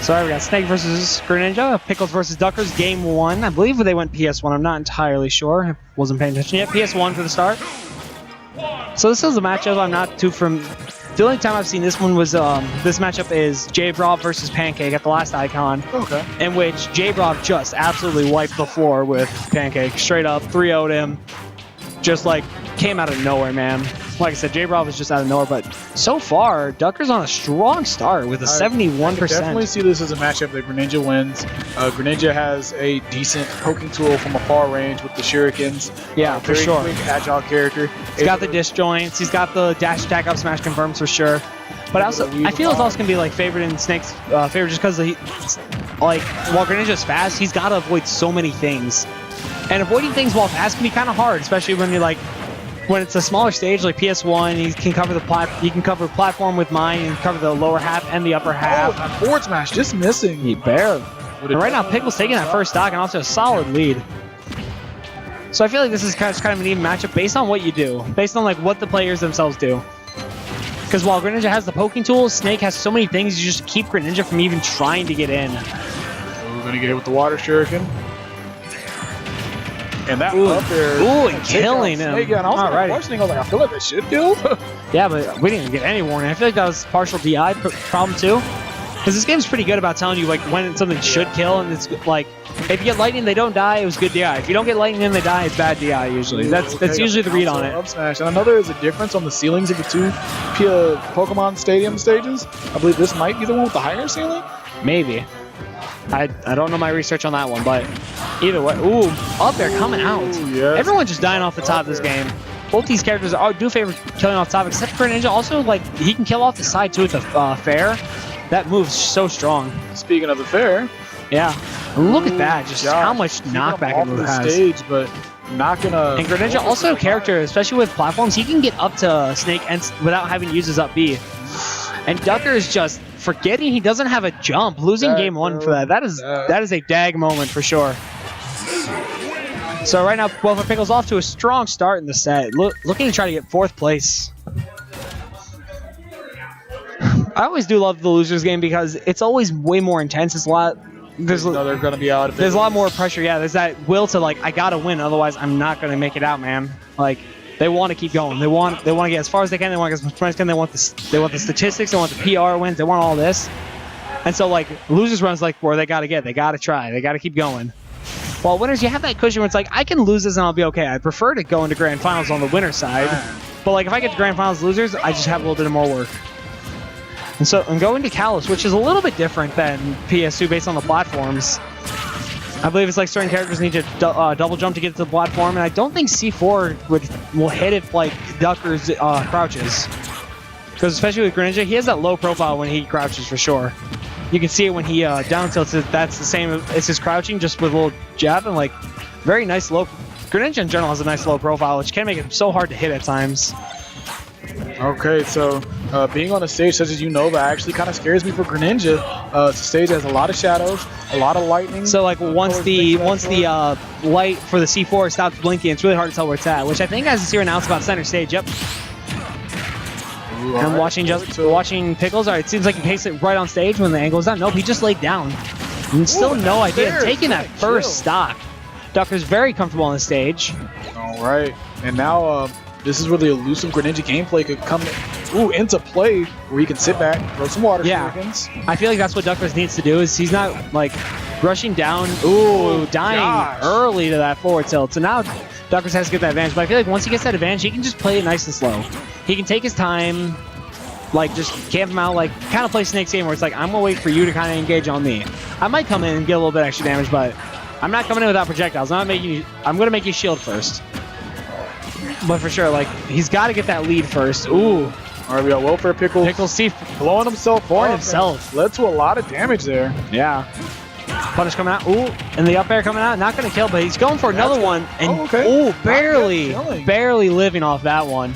So we got Snake versus Greninja, Pickles versus DuckerZ, game 1. I believe they went PS1. I'm not entirely sure. I wasn't paying attention yet. PS1 for the start. So this is a matchup I'm not too The only time I've seen this one was this matchup is J-Brob versus Pancake at the last icon. Okay. In which J-Brob just absolutely wiped the floor with Pancake. Straight up 3-0'd him. Just like came out of nowhere, man. Like I said, J-Brob was just out of nowhere, but so far, DuckerZ on a strong start with a 71%. I definitely see this as a matchup that Greninja wins. Greninja has a decent poking tool from a far range with the shurikens. Yeah, for very sure. Quick, agile character. He's got the disjoints. He's got the dash attack up smash confirms for sure. But also, I feel it's also gonna be like favored in Snake's favor just because while Greninja's fast, he's got to avoid so many things, and avoiding things while fast can be kind of hard, especially when you're when it's a smaller stage like PS1. He can cover he can cover platform with mine and cover the lower half and the upper half. Oh, that forward smash just missing. He barely. And right now, Pickles taking that first stock and also a solid lead. So I feel like this is kind of an even matchup based on what you do, based on what the players themselves do. Because while Greninja has the poking tools, Snake has so many things you just keep Greninja from even trying to get in. We're gonna get hit with the water shuriken. And that up there. Ooh, and killing him. Snake, and I was questioning, I was like, I feel like that should kill. Yeah, but we didn't even get any warning. I feel like that was partial DI problem too. Because this game's pretty good about telling you when something should kill, and it's if you get lightning, they don't die. It was good DI. If you don't get lightning and they die, it's bad DI usually. That's usually the read on it. Up smash. And I know there is a difference on the ceilings of the two Pokemon Stadium stages. I believe this might be the one with the higher ceiling. Maybe. I don't know my research on that one, but either way. Ooh, up there coming out. Ooh, yes. Everyone's just dying off the top of this game. Both these characters do favor killing off top, except for Greninja. Also, he can kill off the side too with the fair. That move's so strong. Speaking of the fair, yeah, look at that! Just how much knockback it move has. Stage, but not gonna. And Greninja also a character, especially with platforms, he can get up to Snake and without having to use his up B. And DuckerZ is just forgetting he doesn't have a jump, losing game 1 for that. That is a dag moment for sure. So right now, both of Pickles off to a strong start in the set, looking to try to get 4th place. I always do love the losers game because it's always way more intense. It's a lot. There's they're gonna be out. There's a lot more pressure. Yeah, there's that will to I gotta win, otherwise I'm not gonna make it out, man. They want to keep going. They want to get as far as they can. They want to get as much as they can. They want the statistics. They want the PR wins. They want all this. And so losers runs where they gotta try. They gotta keep going. While winners, you have that cushion where it's I can lose this and I'll be okay. I prefer to go into grand finals on the winner side. But if I get to grand finals losers, I just have a little bit more work. And so I'm going to Kalos, which is a little bit different than PS2 based on the platforms. I believe it's certain characters need to double jump to get to the platform, and I don't think C4 will hit if DuckerZ crouches. Because especially with Greninja, he has that low profile when he crouches for sure. You can see it when he down tilts. That's the same as his crouching, just with a little jab and very nice low. Greninja in general has a nice low profile, which can make it so hard to hit at times. Okay, so being on a stage such as that actually kind of scares me for Greninja. It's a stage that has a lot of shadows, a lot of lightning. So once the light for the C4 stops blinking, it's really hard to tell where it's at, which I think has a zero announced about center stage. Yep. Ooh, I'm watching Pickles. All right, it seems like he takes it right on stage when the angle is down. Nope, he just laid down. And still no idea. Taking that first stock. DuckerZ very comfortable on the stage. All right, and now this is where the elusive Greninja gameplay could come into play, where he can sit back, throw some water shurikens. I feel like that's what DuckerZ needs to do. Is he's not rushing down, dying early to that forward tilt. So now DuckerZ has to get that advantage. But I feel like once he gets that advantage, he can just play it nice and slow. He can take his time, just camp him out, kind of play Snake's game where it's I'm gonna wait for you to kind of engage on me. I might come in and get a little bit extra damage, but I'm not coming in without projectiles. I'm gonna make you shield first. But for sure, he's got to get that lead first. Ooh. All right, we got welfare Pickles. Pickles blowing himself for up himself. Led to a lot of damage there. Yeah. Punish coming out. Ooh, and the up air coming out. Not going to kill, but he's going for another one. And barely living off that one.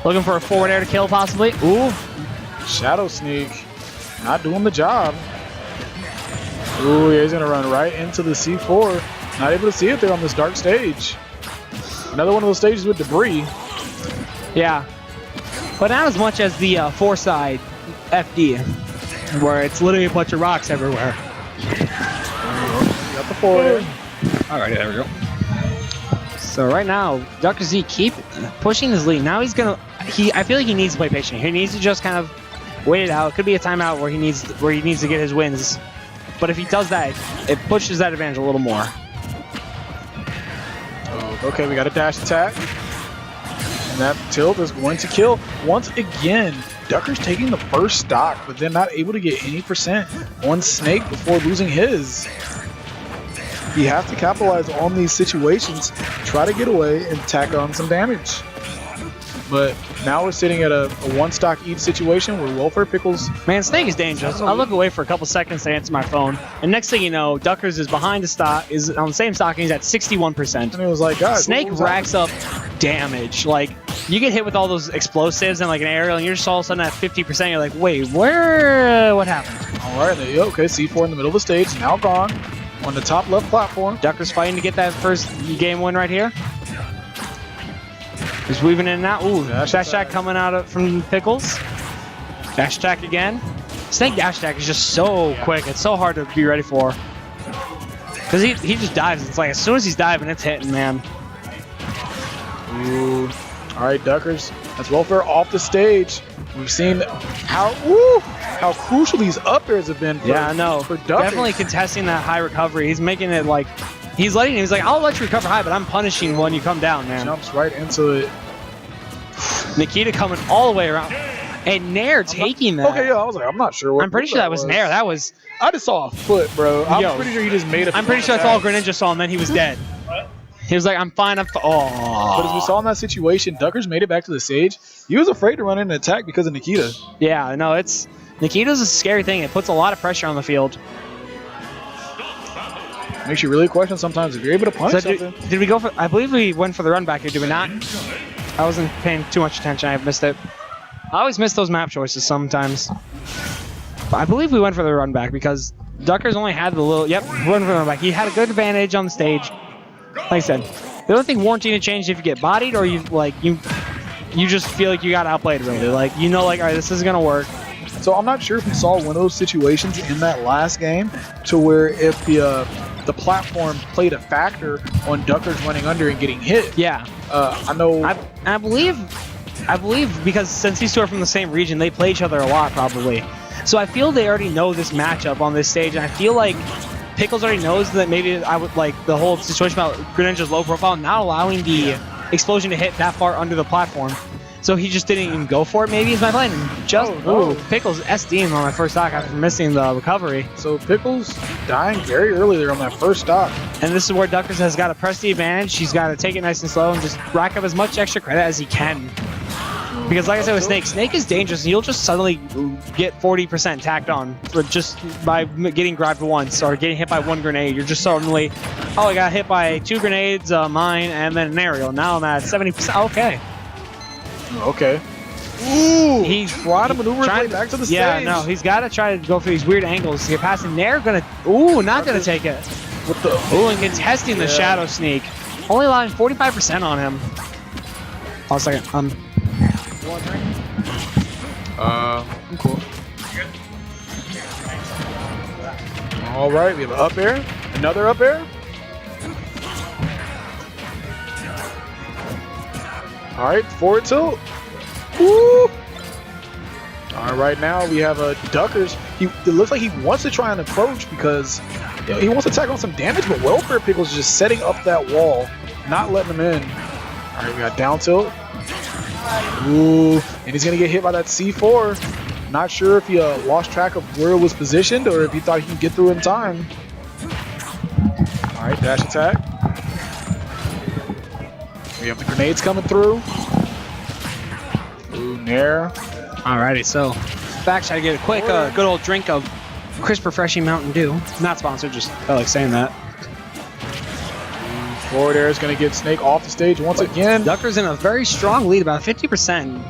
Looking for a forward air to kill, possibly. Ooh. Shadow Sneak. Not doing the job. Ooh, he's going to run right into the C4. Not able to see it there on this dark stage. Another one of those stages with debris. Yeah. But not as much as the 4-side FD. where it's literally a bunch of rocks everywhere. Got the forward. Alright, there we go. So right now, DuckerZ keep pushing his lead. Now he's gonna. I feel like he needs to play patient. He needs to just kind of wait it out. It could be a timeout where he needs to get his wins. But if he does that, it pushes that advantage a little more. Okay, we got a dash attack. And that tilt is going to kill. Once again, DuckerZ taking the first stock, but then not able to get any percent on Snake before losing his. You have to capitalize on these situations, try to get away and tack on some damage. But now we're sitting at a one stock each situation where Welfare Pickles... Man, Snake is dangerous. I look away for a couple seconds to answer my phone, and next thing you know, DuckerZ is behind the stock, is on the same stock, and he's at 61%. And it was like, guys, Snake racks up damage. Like, you get hit with all those explosives and like an aerial, and you're just all of a sudden at 50%. You're like, wait, what happened? All right, there you go. Okay, C4 in the middle of the stage, now gone. On the top left platform. DuckerZ fighting to get that first game win right here. He's weaving in and out. Ooh, dash attack coming out from Pickles. Dash attack again. Snake dash attack is just so quick. It's so hard to be ready for. Because he just dives. It's like as soon as he's diving, it's hitting, man. Ooh. All right, DuckerZ. That's Welfare off the stage. We've seen how crucial these up airs have been for, for DuckerZ. Definitely contesting that high recovery. He's making it like, he's like, I'll let you recover high, but I'm punishing when you come down, man. Jumps right into it. Nikita coming all the way around. And Nair taking that. Okay, yeah, I was like, I'm not sure. I'm pretty sure that was Nair. That was... I just saw a foot, bro. I'm pretty sure he just made a... I'm pretty sure that's all Greninja saw, and then he was dead. He was like, I'm fine, oh. But as we saw in that situation, DuckerZ made it back to the stage. He was afraid to run in and attack because of Nikita. Yeah, no, it's... Nikita's a scary thing. It puts a lot of pressure on the field. Makes you really question sometimes if you're able to punish something. Did we go for... I believe we went for the run back here, did we not? I wasn't paying too much attention. I missed it. I always miss those map choices sometimes. But I believe we went for the run back because DuckerZ only had the little... Yep, run for the run back. He had a good advantage on the stage. Like I said, the only thing warranting to change if you get bodied or you just feel like you got outplayed really. Like, you know, like, all right, this isn't going to work. So I'm not sure if we saw one of those situations in that last game to where if the platform played a factor on DuckerZ running under and getting hit. Yeah. I know. I believe because since these two are from the same region, they play each other a lot probably. So I feel they already know this matchup on this stage, and I feel like Pickles already knows that maybe I would like the whole situation about Greninja's low profile, not allowing the explosion to hit that far under the platform. So he just didn't even go for it, maybe is my plan. And just, Pickles SDing on my first stock after missing the recovery. So Pickles dying very early there on that first stock. And this is where DuckerZ has got to press the advantage. He's got to take it nice and slow and just rack up as much extra credit as he can. Because like I said with Snake is dangerous. He'll just suddenly get 40% tacked on for just by getting grabbed once or getting hit by one grenade. You're just suddenly, oh, I got hit by 2 grenades, mine, and then an aerial. Now I'm at 70%. Okay. Okay. Ooh! He's trying to maneuver back to the stage. Yeah, no, he's got to try to go for these weird angles to get past him. Nair gonna, not gonna take it. What the? Ooh, and contesting the Shadow Sneak. Only allowing 45% on him. Hold a second. I'm cool. All right, we have an up air, another up air. All right, forward tilt. Woo! All right, now we have a DuckerZ. It looks like he wants to try and approach because he wants to tack on some damage, but Welfare Pickles is just setting up that wall, not letting him in. All right, we got down tilt. Ooh, and he's gonna get hit by that C4. Not sure if he lost track of where it was positioned or if he thought he could get through in time. All right, dash attack. We have the grenades coming through. Ooh, Nair. Alrighty, so back try to get a quick, good old drink of crisp, refreshing Mountain Dew. Not sponsored, just felt like saying that. Forward air is going to get Snake off the stage once again. DuckerZ in a very strong lead, about 50%.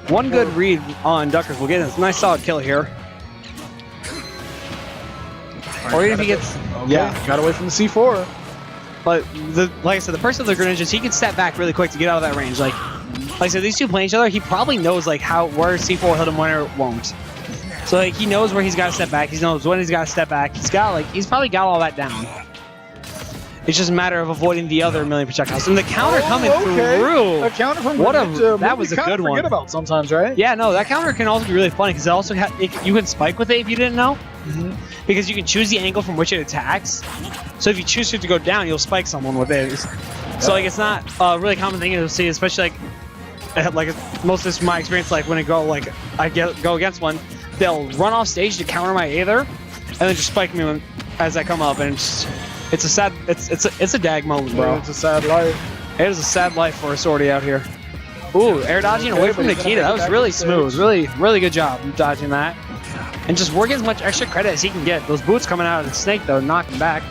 One good read on DuckerZ will get a nice solid kill here. Right, or even if he gets... Okay, got away from the C4. But, like I said, the person with the Greninjas, he can step back really quick to get out of that range. Like I said, these two playing each other, he probably knows like where C4 will hit him, when it won't. So like he knows where he's got to step back. He knows when he's got to step back. He's probably got all that down. It's just a matter of avoiding the other million projectiles. And the counter coming through. A counter from that was a good one. Forget about sometimes, right? Yeah, no, that counter can also be really funny because it also you can spike with it if you didn't know. Because you can choose the angle from which it attacks. So if you choose it to go down, you'll spike someone with it. So like it's not a really common thing to see, especially like most of this from my experience. Like when I go against one, they'll run off stage to counter my Aether, and then just spike me as I come up, and it's a dag moment, bro. Yeah, it's a sad life. It is a sad life for a Swordy out here. Ooh, air dodging away from Nikita. That was really smooth. Really good job dodging that. And just working as much extra credit as he can get. Those boots coming out of the snake, though, knock him back.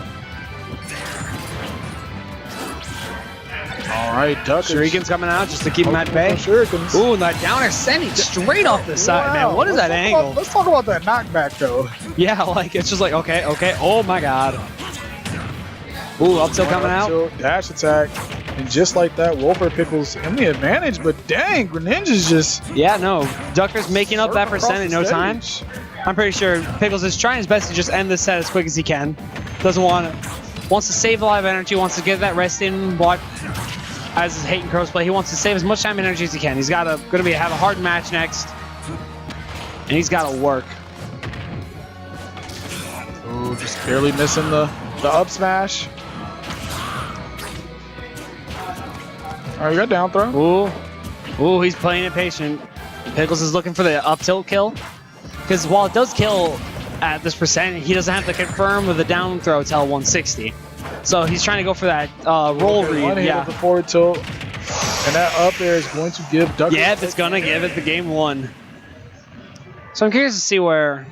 All right, DuckerZ. Shuriken's coming out just to keep him at bay. Shurikens. Ooh, and that downer sending straight off the side, man. What is that angle? Let's talk about that knockback, though. Yeah, like, it's just like, okay. Oh, my God. Ooh, up tilt coming out. Dash attack. And just like that, Wolfer Pickles in the advantage, but dang, Greninja's just... Yeah, no. DuckerZ making up that percent in no time. I'm pretty sure Pickles is trying his best to just end this set as quick as he can. Wants to save a lot of energy, wants to get that rest in as his Hate and Crows play. He wants to save as much time and energy as he can. He's got have a hard match next. And he's got to work. Ooh, just barely missing the up smash. All right, you got down throw. Ooh, he's playing it patient. Pickles is looking for the up tilt kill. Because while it does kill at this percent, he doesn't have to confirm with the down throw till 160. So he's trying to go for that roll read. One hit with the forward tilt. And that up there is going to give DuckerZ. Yeah, it's going to give it the game one. So I'm curious to see where...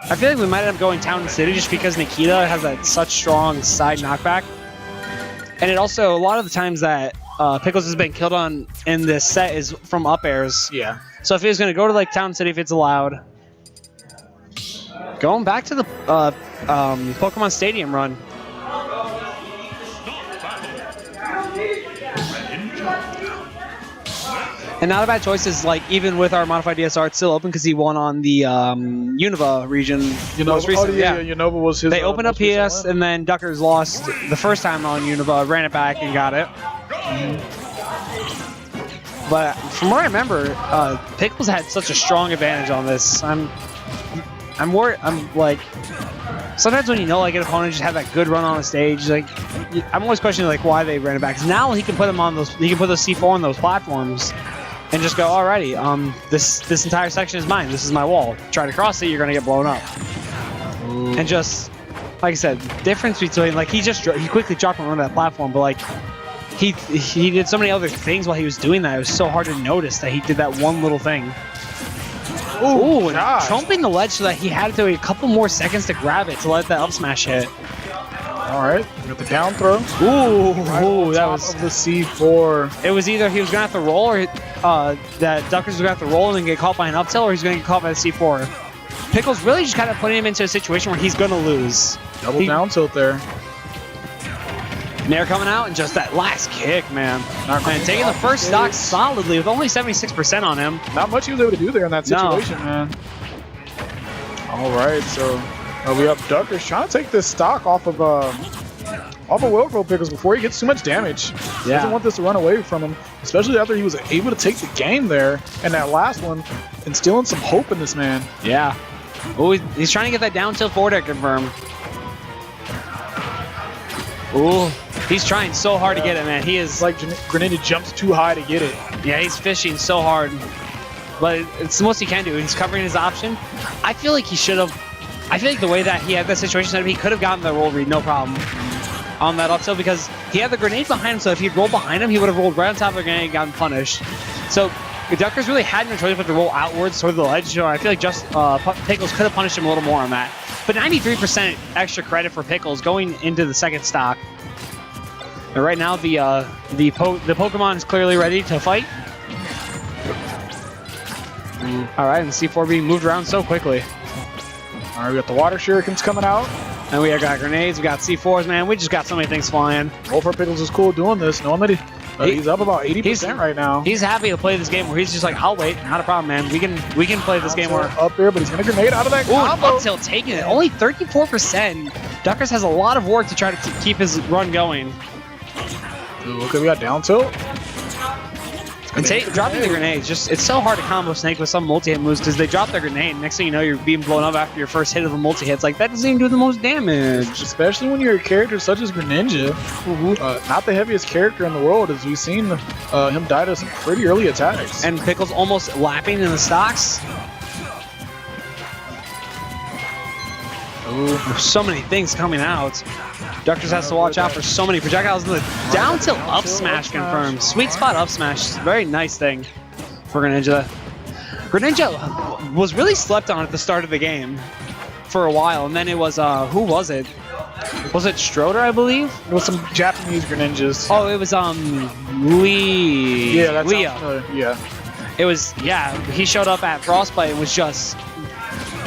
I feel like we might end up going Town and City just because Nikita has that such strong side knockback. And it also, a lot of the times that Pickles has been killed on in this set is from up airs. Yeah. So if he was going to go to like Town City if it's allowed. Going back to the Pokemon Stadium run. And not a bad choice is like even with our modified DSR, it's still open because he won on the Unova region most recently. Yeah, Unova was his. They opened up PS and then DuckerZ lost the first time on Unova, ran it back and got it. But from what I remember, Pickles had such a strong advantage on this. I'm worried. I'm like, sometimes when you know like an opponent just had that good run on the stage, like I'm always questioning like why they ran it back. Because now he can put them on those. He can put those C4 on those platforms. And just go, alrighty, this entire section is mine. This is my wall. Try to cross it, you're gonna get blown up. Ooh. And just, like I said, difference between like he quickly dropped him on that platform, but like he did so many other things while he was doing that. It was so hard to notice that he did that one little thing. Ooh, and trumping the ledge so that he had to wait a couple more seconds to grab it to let that up smash hit. All right, we got the down throw. Ooh, that was of the C4. It was either he was gonna have to roll or that DuckerZ was gonna have to roll and then get caught by an up tilt, or he's gonna get caught by the C4. Pickles really just kind of putting him into a situation where he's gonna lose. Double down tilt there. Nair coming out and just that last kick, man. And taking the first stock solidly with only 76% on him. Not much he was able to do there in that situation, man. All right, so we up DuckerZ trying to take this stock off of Wilco Pickles before he gets too much damage. He doesn't want this to run away from him, especially after he was able to take the game there and that last one, instilling some hope in this man. Yeah. Oh, he's trying to get that down tilt forward air confirm. Ooh, he's trying so hard to get it, man. He is like Greninja jumps too high to get it. Yeah, he's fishing so hard, but it's the most he can do. He's covering his option. I feel like he should have. I feel like the way that he had that situation set up, he could have gotten the roll read, no problem, on that up tilt because he had the grenade behind him, so if he'd rolled behind him, he would have rolled right on top of the grenade and gotten punished. So DuckerZ really had no choice but to roll outwards toward the ledge, so I feel like just Pickles could have punished him a little more on that. But 93% extra credit for Pickles going into the second stock. And right now, the Pokemon is clearly ready to fight. All right, and C4 being moved around so quickly. All right, we got the water shurikens coming out. And we got grenades, we got C4s, man. We just got so many things flying. Wolfer Pickles is cool doing this, knowing that He's up about 80% right now. He's happy to play this game where he's just like, I'll wait, not a problem, man. We can play this game where up there, but he's gonna grenade out of that combo. Up tilt taking it, only 34%. DuckerZ has a lot of work to try to keep his run going. Ooh, okay, we got down tilt. And dropping the grenades, it's so hard to combo Snake with some multi-hit moves because they drop their grenade. Next thing you know, you're being blown up after your first hit of a multi-hit. Like, that doesn't even do the most damage. Especially when you're a character such as Greninja. Not the heaviest character in the world, as we've seen him die to some pretty early attacks. And Pickles almost lapping in the stocks. Ooh, there's so many things coming out. DuckerZ has to watch out for so many projectiles. The down tilt up smash confirmed. Sweet spot up smash. Very nice thing for Greninja. Greninja was really slept on at the start of the game for a while, and then it was who was it? Was it Stroder, I believe? It was some Japanese Greninjas. Oh, it was Lee. Yeah, that's Leah. Yeah. It was, yeah. He showed up at Frostbite and was just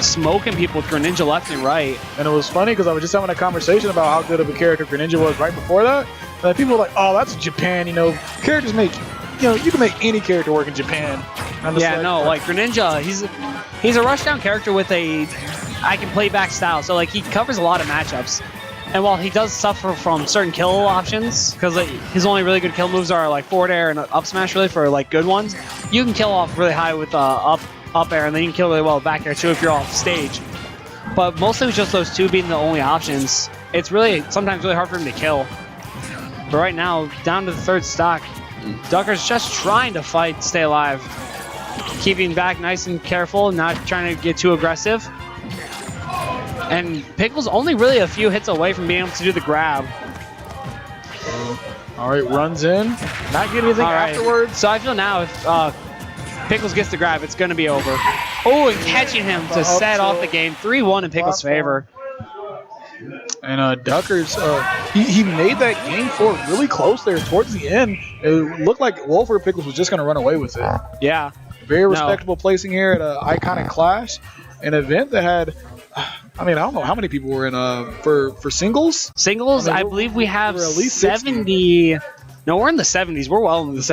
smoking people with Greninja left and right. And it was funny because I was just having a conversation about how good of a character Greninja was right before that. And people were like, "Oh, that's Japan." You know, characters make, you can make any character work in Japan. Like Greninja, he's a rushdown character with a I can play back style. So like he covers a lot of matchups. And while he does suffer from certain kill options, because his only really good kill moves are like forward air and up smash really for like good ones, you can kill off really high with up air, and then you can kill really well with back air too if you're off stage. But mostly with just those two being the only options, it's really sometimes really hard for him to kill. But right now, down to the third stock, DuckerZ just trying to fight to stay alive. Keeping back nice and careful, not trying to get too aggressive. And Pickles only really a few hits away from being able to do the grab. All right, runs in. Not getting anything afterwards. So I feel now if Pickles gets the grab, it's going to be over. Oh, and catching him to set off the game. 3-1 in Pickles' favor. And DuckerZ, he made that game 4 really close there towards the end. It looked like Wolfer Pickles was just going to run away with it. Yeah. Very respectable placing here at Iconic Clash. An event that had, I don't know how many people were in for singles. Singles, I believe we have at least 70. No, we're in the 70s. We're well into the 70s.